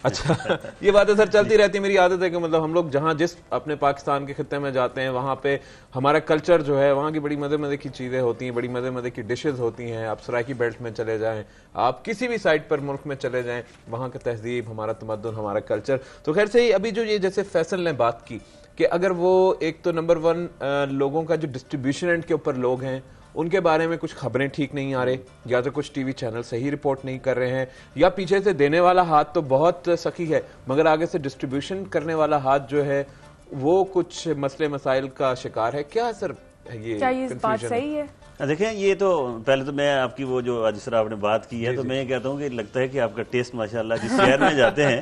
اچھا یہ باتیں سر چلتی رہتی ہے. میری عادت ہے کہ مطلب ہم لوگ جہاں جس اپنے پاکستان کے خطے میں جاتے ہیں وہاں پہ ہمارا کلچر جو ہے وہاں کی بڑی مزے مزے کی چیزیں ہوتی ہیں, بڑی مزے مزے کی ڈشز ہوتی ہیں. آپ سرائکی بیلٹ میں چلے جائیں, آپ کسی بھی سائٹ پر ملک میں چلے جائیں, وہاں کا تہذیب, ہمارا تمدن, ہمارا کلچر. تو خیر سے ہی ابھی جو یہ جیسے فیصل نے بات کی کہ اگر وہ ایک تو نمبر ون لوگوں کا جو ڈسٹریبیوشن اینڈ کے اوپر لوگ ہیں ان کے بارے میں کچھ خبریں ٹھیک نہیں آ رہے, یا تو کچھ ٹی وی چینل صحیح رپورٹ نہیں کر رہے ہیں, یا پیچھے سے دینے والا ہاتھ تو بہت سخی ہے مگر آگے سے ڈسٹریبیوشن کرنے والا ہاتھ جو ہے وہ کچھ مسئلے مسائل کا شکار ہے. کیا سر یہ بات صحیح ہے؟ دیکھیں یہ تو پہلے تو میں آپ کی وہ جو جس طرح آپ نے بات کی ہے تو میں یہ کہتا ہوں کہ لگتا ہے کہ آپ کا ٹیسٹ ماشاءاللہ جس شہر میں جاتے ہیں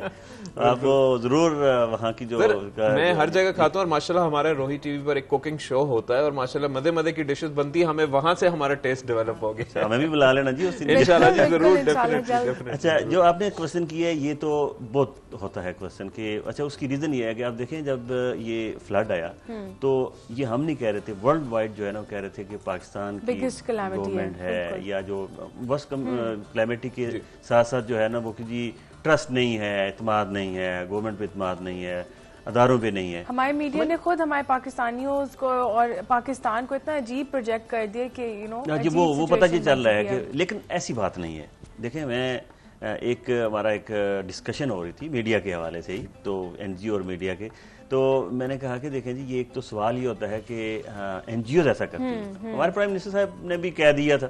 آپ کو ضرور وہاں کی جو میں ہر جگہ کھاتا ہوں, اور ماشاءاللہ ہمارے روہی ٹی وی پر ایک کوکنگ شو ہوتا ہے اور ماشاءاللہ مزے مزے کی ڈشز بنتی ہیں, ہمیں وہاں سے ہمارا ٹیسٹ ڈیولپ ہو گیا. ہمیں بھی بلا لینا جی انشاءاللہ جی ضرور, ڈیفینیٹلی. اچھا جو آپ نے کوشچن کیا ہے یہ تو بہت ہوتا ہے کوشچن کہ اچھا اس کی ریزن یہ ہے کہ آپ دیکھیں جب یہ فلڈ آیا تو یہ ہم نہیں کہہ رہے تھے, ورلڈ وائڈ جو ہے نا وہ کہہ رہے تھے کہ پاکستان کی گورنمنٹ ہے یا جو بس کلیمٹی کے ساتھ ساتھ جو ہے نا وہ کہ جی ٹرسٹ نہیں ہے, اعتماد نہیں ہے, گورنمنٹ پہ اعتماد نہیں ہے, اداروں پہ نہیں ہے. ہمارے میڈیا نے خود ہمارے پاکستانیوں کو اور پاکستان کو اتنا عجیب پروجیکٹ کر دیا کہ جی وہ پتہ یہ چل رہا ہے کہ, لیکن ایسی بات نہیں ہے. دیکھیں میں ہمارا ایک ڈسکشن ہو رہی تھی میڈیا کے حوالے سے ہی, تو این جی او اور میڈیا کے, تو میں نے کہا کہ دیکھیں جی یہ ایک تو سوال یہ ہوتا ہے کہ این جی اوز ایسا کرتی ہیں. ہمارے پرائم منسٹر صاحب نے بھی کہہ دیا تھا,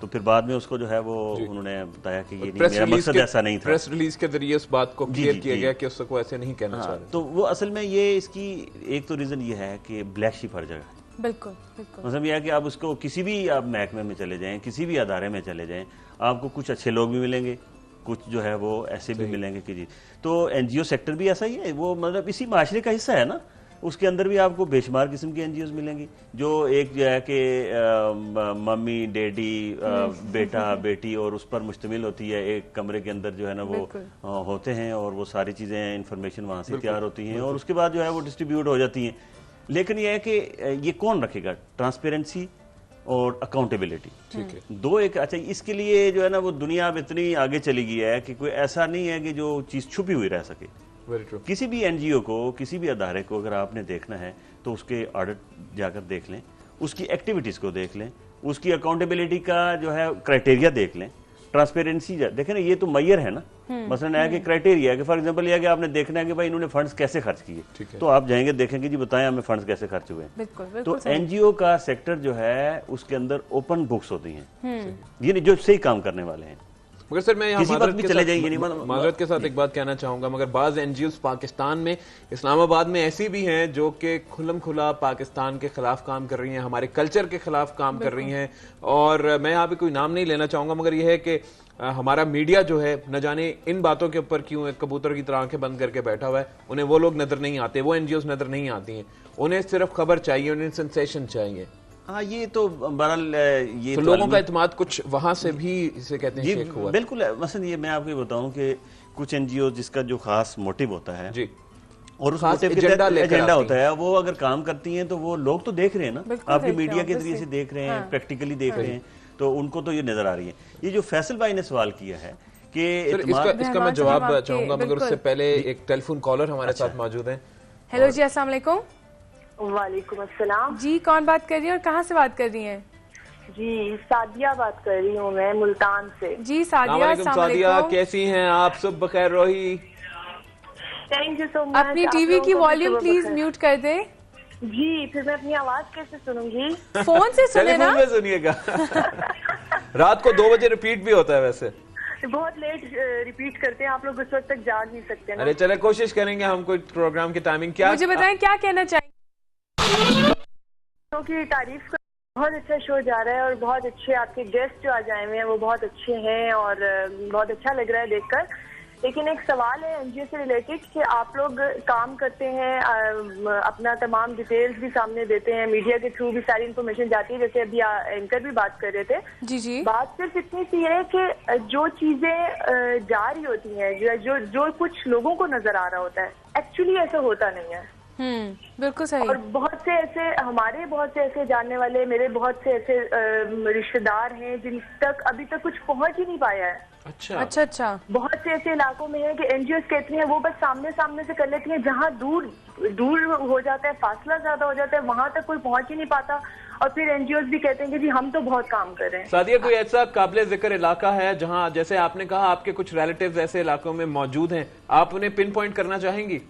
تو پھر بعد میں اس کو جو ہے وہ انہوں نے بتایا کہ یہ میرا مقصد ایسا نہیں تھا. پریس ریلیز کے ذریعے اس بات کو کلیئر کیا گیا کہ اس کو ایسے نہیں کہنا چاہ رہے. تو وہ اصل میں یہ اس کی ایک تو ریزن یہ ہے کہ بلیک شپ ہر جگہ ہے. بالکل بالکل. مطلب یہ ہے کہ آپ اس کو کسی بھی آپ محکمے میں چلے جائیں, کسی بھی ادارے میں چلے جائیں, آپ کو کچھ اچھے لوگ بھی ملیں گے, کچھ جو ہے وہ ایسے بھی ملیں گے کہ جی. تو این جی او سیکٹر بھی ایسا ہی ہے, وہ مطلب اسی معاشرے کا حصہ ہے نا. اس کے اندر بھی آپ کو بے شمار قسم کی این جی اوز ملیں گی جو ایک جو ہے کہ ممی ڈیڈی بیٹا بیٹی اور اس پر مشتمل ہوتی ہے. ایک کمرے کے اندر جو ہے نا وہ ہوتے ہیں اور وہ ساری چیزیں انفارمیشن وہاں سے تیار ہوتی ہیں اور اس کے بعد جو ہے وہ ڈسٹریبیوٹ ہو جاتی ہیں. لیکن یہ ہے کہ یہ کون رکھے گا ٹرانسپیرنسی اور اکاؤنٹیبلٹی دو ایک. اچھا اس کے لیے جو ہے نا وہ دنیا اب اتنی آگے چلی گئی ہے کہ کوئی ایسا نہیں ہے کہ جو چیز چھپی ہوئی رہ سکے. کسی بھی این جی او کو, کسی بھی ادارے کو اگر آپ نے دیکھنا ہے تو اس کے آڈٹ جا کر دیکھ لیں, اس کی ایکٹیویٹیز کو دیکھ لیں, اس کی اکاؤنٹیبلٹی کا جو ہے کرائٹیریا دیکھ لیں, ٹرانسپیرنسی دیکھیں نا. یہ تو معیار ہے نا, مثلا ہے کہ کرائٹیریا ہے کہ فار ایگزامپل یہ ہے کہ آپ نے دیکھنا ہے کہ بھائی انہوں نے فنڈز کیسے خرچ کیے, تو آپ جائیں گے دیکھیں گے جی بتائیں ہمیں فنڈز کیسے خرچ ہوئے ہیں. تو این جی او کا سیکٹر جو ہے اس کے اندر اوپن بکس ہوتی ہیں, یعنی جو صحیح کام کرنے والے ہیں. مگر سر میں یہاں معذرت کے ساتھ ایک بات کہنا چاہوں گا, مگر بعض این جی اوز پاکستان میں, اسلام آباد میں ایسی بھی ہیں جو کہ کھلم کھلا پاکستان کے خلاف کام کر رہی ہیں, ہمارے کلچر کے خلاف کام کر رہی ہیں. اور میں یہاں پہ کوئی نام نہیں لینا چاہوں گا, مگر یہ ہے کہ ہمارا میڈیا جو ہے نہ جانے ان باتوں کے اوپر کیوں ایک کبوتر کی طرح آنکھیں بند کر کے بیٹھا ہوا ہے. انہیں وہ لوگ نظر نہیں آتے, وہ این جی اوز نظر نہیں آتی ہیں, انہیں صرف خبر چاہیے, انہیں سنسیشن چاہیے. ہاں یہ تو بہرحال یہ تو لوگوں کا اعتماد کچھ وہاں سے بھی اسے کہتے ہیں شیک ہوا. بالکل. مثلا یہ میں آپ کو بتاؤں کہ کچھ این جی او جس کا جو خاص موٹیو ہوتا ہے اور اس موٹیو کا ایجنڈا ہوتا ہے, وہ اگر کام کرتی ہیں تو وہ لوگ تو دیکھ رہے ہیں نا, آپ کی میڈیا کے ذریعے سے دیکھ رہے ہیں, پریکٹیکلی دیکھ رہے ہیں, تو ان کو تو یہ نظر آ رہی ہے. یہ جو فیصل بھائی نے سوال کیا ہے کہ اس کا میں جواب چاہوں گا, مگر اس سے پہلے ایک ٹیلی فون کالر ہمارے ساتھ موجود ہیں. ہیلو جی, السلام علیکم. وعلیکم السلام. جی کون بات کر رہی ہیں اور کہاں سے بات کر رہی ہیں؟ جی سعدیہ بات کر رہی ہوں میں ملتان سے. جی سعدیہ, السلام علیکم. کیسی ہیں آپ؟ صبح بخیر روہی. تھینک یو سو مچ. اپنی ٹی وی کی والیوم پلیز میوٹ کر دیں. جی پھر میں اپنی آواز کیسے سنوں گی؟ فون سے سنیں نا. سنیے گا, رات کو 2 بجے ریپیٹ بھی ہوتا ہے. ویسے بہت لیٹ ریپیٹ کرتے ہیں آپ لوگ, اس وقت تک جاگ نہیں سکتے نا. ارے چلے کوشش کریں گے ہم کوئی پروگرام کی ٹائمنگ. کیا مجھے بتائیں کیا کہنا چاہیں گے؟ کی تعریف کا بہت اچھا شو جا رہا ہے اور بہت اچھے آپ کے گیسٹ جو آ جائے ہوئے ہیں وہ بہت اچھے ہیں اور بہت اچھا لگ رہا ہے دیکھ کر. لیکن ایک سوال ہے این جی او سے ریلیٹڈ کہ آپ لوگ کام کرتے ہیں, اپنا تمام ڈیٹیلز بھی سامنے دیتے ہیں, میڈیا کے تھرو بھی ساری انفارمیشن جاتی ہے, جیسے ابھی اینکر بھی بات کر رہے تھے. جی جی. بات صرف اتنی سی ہے کہ جو چیزیں جا رہی ہوتی ہیں, جو کچھ لوگوں کو نظر آ رہا ہوتا ہے, ایکچولی ایسا ہوتا نہیں ہے. بالکل صحیح. اور بہت سے ایسے ہمارے بہت سے ایسے جاننے والے, میرے بہت سے ایسے رشتہ دار ہیں جن تک ابھی تک کچھ پہنچ ہی نہیں پایا ہے. अच्छा। बहुत से ऐसे इलाकों में है कि एनजीओ कहती हैं वो बस सामने सामने से कर लेती हैं, जहाँ दूर हो जाता है, फासला ज्यादा हो जाता है, वहां तक कोई पहुंच ही नहीं पाता, और फिर एनजीओ भी कहते हैं कि जी हम तो बहुत काम कर रहे हैं। सादिया, कोई ऐसा काबिल जिक्र इलाका है जहां, जैसे आपने कहा आपके कुछ रिलेटिव्स ऐसे इलाकों में मौजूद हैं, आप उन्हें पिन पॉइंट करना चाहेंगी?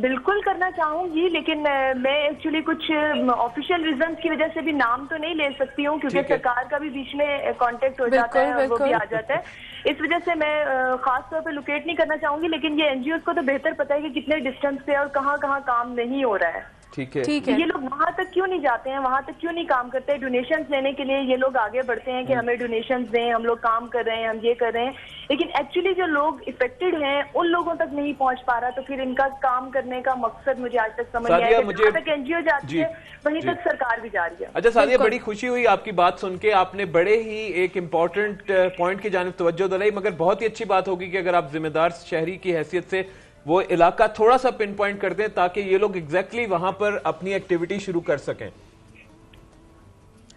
बिल्कुल करना चाहूंगी, लेकिन मैं एक्चुअली कुछ ऑफिशियल रीजंस की वजह से भी नाम तो नहीं ले सकती हूँ, क्योंकि सरकार का भी बीच में कांटेक्ट हो जाता है और वो भी आ जाता है। इस वजह से मैं खास तौर पे लोकेट नहीं करना चाहूंगी, लेकिन ये एनजीओ को तो बेहतर पता है कि कितने डिस्टेंस पे और कहाँ कहाँ काम नहीं हो रहा है। ठीक है। ये लोग वहां तक क्यों नहीं जाते हैं, वहां तक क्यों नहीं काम करते हैं? डोनेशंस लेने के लिए ये लोग आगे बढ़ते हैं कि हमें डोनेशंस दें, हम लोग काम कर रहे हैं, हम ये कर रहे हैं, लेकिन एक्चुअली जो लोग इफेक्टेड हैं उन लोगों तक नहीं पहुंच पा रहा, तो फिर इनका काम करने का मकसद मुझे आज तक समझ नहीं आया। जहां तक एनजीओ जाती है वहीं तक सरकार भी जा रही है। अच्छा सादिया, बड़ी खुशी हुई आपकी बात सुन के, आपने बड़े ही एक इम्पोर्टेंट पॉइंट की जानिब तवज्जो दिलाई, मगर बहुत ही अच्छी बात होगी कि अगर आप जिम्मेदार शहरी की हैसियत से वो इलाका थोड़ा सा पिन पॉइंट कर दें ताकि ये लोग एग्जैक्टली वहां पर अपनी एक्टिविटी शुरू कर सकें।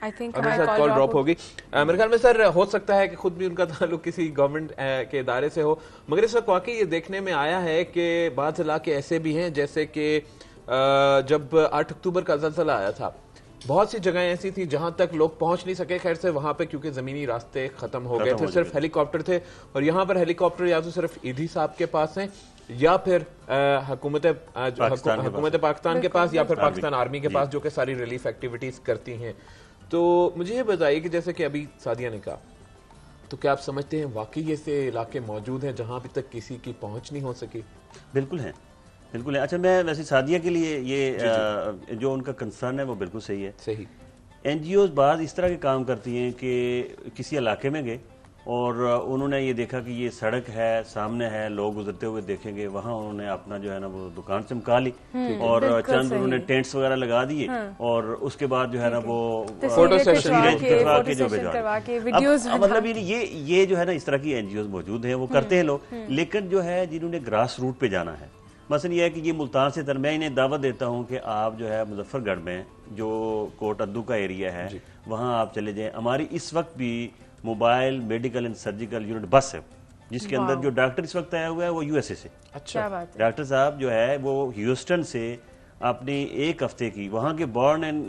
आई थिंक कॉल ड्रॉप होगी मेरे ख्याल में। सर, हो सकता है कि खुद भी उनका ताल्लुक किसी गवर्नमेंट के इदारे से हो, मगर इस वक्त वाकई ये देखने में आया है कि बाज़ इलाके ऐसे भी हैं, जैसे कि जब 8 अक्टूबर का ज़लज़ला आया था, बहुत सी जगहें ऐसी थी जहां तक लोग पहुंच नहीं सके, खैर से वहां पे क्योंकि जमीनी रास्ते खत्म हो गए थे, सिर्फ हेलीकॉप्टर थे, और यहाँ पर हेलीकॉप्टर या तो सिर्फ ईदी साहब के पास हैं या फिर हुकूमत पाकिस्तान के पास या फिर पाकिस्तान आर्मी के पास, जो कि सारी रिलीफ एक्टिविटीज करती हैं। तो मुझे ये बताइए कि जैसे कि अभी सादिया ने कहा, तो क्या आप समझते हैं वाकई ऐसे इलाके मौजूद हैं जहां अभी तक किसी की पहुंच नहीं हो सकी? बिल्कुल है, बिल्कुल है। अच्छा, मैं वैसे सादिया के लिए ये जो उनका कंसर्न है वो बिल्कुल सही है। सही। एनजीओज बाद इस तरह के काम करती हैं कि किसी इलाके में गए और उन्होंने ये देखा कि ये सड़क है, सामने है, लोग गुजरते हुए देखेंगे, वहाँ उन्होंने अपना जो है ना वो दुकान चमका ली और चंद उन्होंने टेंट्स वगैरह लगा दिए, और उसके बाद जो है ना वो फोटो सेशन के जो भेजा। मतलब ये जो है ना इस तरह की एनजीओ मौजूद हैं, वो करते हैं लोग, लेकिन जो है जिन्होंने ग्रास रूट पे जाना है, मसलन ये है कि ये मुल्तान से मैं इन्हें दावत देता हूँ कि आप जो है मुजफ्फरगढ़ में जो कोट अद्दू का एरिया है वहाँ आप चले जाएं। हमारी इस वक्त भी mobile medical and surgical unit बस है, जिसके अंदर जो डॉक्टर इस वक्त आया हुआ है वो यूएसए से। अच्छा, डॉक्टर साहब जो है वो ह्यूस्टन से अपनी 1 हफ्ते की, वहाँ के बॉर्न एंड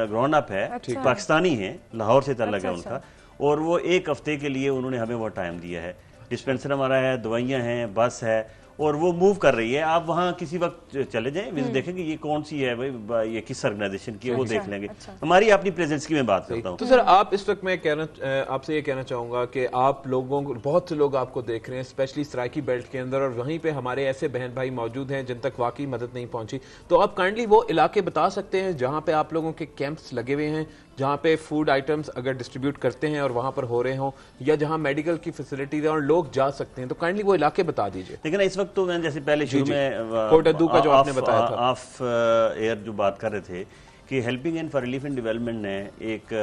ग्रोन अप है, पाकिस्तानी है, लाहौर से ताल्लुक है उनका, और वो 1 हफ्ते के लिए उन्होंने हमें वो टाइम दिया है। डिस्पेंसर हमारा है, दवाइयाँ हैं, बस है, और वो मूव कर रही है। आप वहाँ किसी वक्त चले जाएं, विजिट देखेंगे ये कौन सी है भाई, ये किस ऑर्गेनाइजेशन की है, वो देख लेंगे। हमारी अपनी प्रेजेंस की मैं बात करता हूँ। तो सर, आप इस वक्त मैं आपसे ये कहना चाहूंगा कि आप लोगों को, बहुत से लोग आपको देख रहे हैं स्पेशली सराइकी बेल्ट के अंदर, और वहीं पे हमारे ऐसे बहन भाई मौजूद हैं जिन तक वाकई मदद नहीं पहुंची, तो आप काइंडली वो इलाके बता सकते हैं जहां पे आप लोगों के कैंप्स लगे हुए हैं, जहां पे फूड आइटम्स अगर डिस्ट्रीब्यूट करते हैं और वहां पर हो रहे हों, या जहां मेडिकल की फैसिलिटीज है और लोग जा सकते हैं, तो काइंडली वो इलाके बता दीजिए। लेकिन इस वक्त तो मैंने जैसे पहले शुरू में कोट अद्दू का जो आपने बताया था, ऑफ एयर जो बात कर रहे थे कि helping and for relief and development ने एक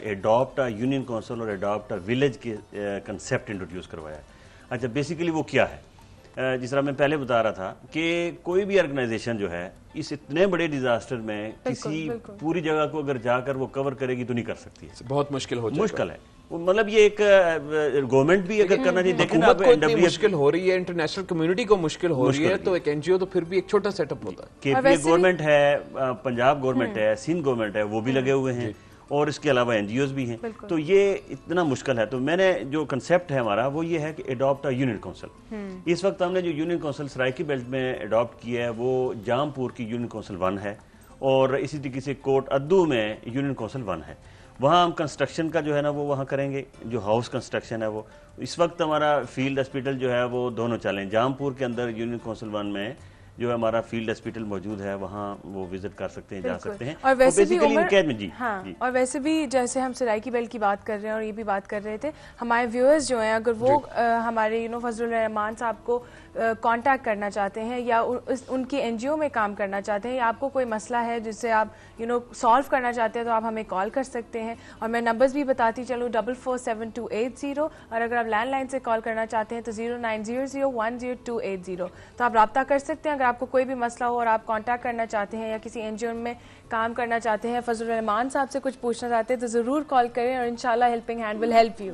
एडॉप्ट यूनियन काउंसिल और एडॉप्ट विलेज के कंसेप्ट इंट्रोड्यूस करवाया। अच्छा, बेसिकली वो क्या है? जिस तरह मैं पहले बता रहा था कि कोई भी ऑर्गेनाइजेशन जो है इस इतने बड़े डिजास्टर में किसी पूरी जगह को अगर जाकर वो कवर करेगी तो नहीं कर सकती है, बहुत मुश्किल हो जाएगा। मुश्किल है, मतलब ये एक गवर्नमेंट भी अगर करना चाहिए, लेकिन हुकूमत को इतनी मुश्किल हो रही है, इंटरनेशनल कम्युनिटी को मुश्किल हो रही है, तो एक एनजीओ तो फिर भी एक छोटा सेटअप होता है। केपीए गवर्नमेंट है, पंजाब गवर्नमेंट है, सिंध गवर्नमेंट है, वो भी लगे हुए हैं, और इसके अलावा एनजीओज भी हैं, तो ये इतना मुश्किल है। तो मैंने जो कंसेप्ट है हमारा वो ये है कि एडॉप्ट अ यूनियन काउंसिल। इस वक्त हमने जो यूनियन काउंसिल सराइकी बेल्ट में एडॉप्ट किया है वो जामपुर की यूनियन काउंसिल 1 है, और इसी तरीके से कोट अद्दू में यूनियन काउंसिल 1 है। वहाँ हम कंस्ट्रक्शन का जो है ना वो वहाँ करेंगे, जो हाउस कंस्ट्रक्शन है वो। इस वक्त हमारा फील्ड हॉस्पिटल जो है वो दोनों चलें, जामपुर के अंदर यूनियन काउंसिल 1 में जो हमारा फील्ड हॉस्पिटल मौजूद है, वहाँ वो विजिट कर सकते हैं, जा सकते हैं। और वैसे तो भी और वैसे भी जैसे हम सराइकी बेल्ट की बात कर रहे हैं और ये भी बात कर रहे थे, हमारे व्यूअर्स जो हैं अगर वो हमारे फजलुर रहमान साहब को कांटेक्ट करना चाहते हैं या उनकी एनजीओ में काम करना चाहते हैं, या आपको कोई मसला है जिससे आप सॉल्व करना चाहते हैं, तो आप हमें कॉल कर सकते हैं। और मैं नंबर्स भी बताती चलूँ, 447280, और अगर आप लैंडलाइन से कॉल करना चाहते हैं तो 0900100280। तो आप रब्ता कर सकते हैं अगर आपको कोई भी मसला हो और आप कांटेक्ट करना चाहते हैं या किसी एनजीओ में काम करना चाहते हैं, फजलुर रहमान साहब से कुछ पूछना चाहते हैं, तो ज़रूर कॉल करें और इंशाल्लाह helping hand will help you.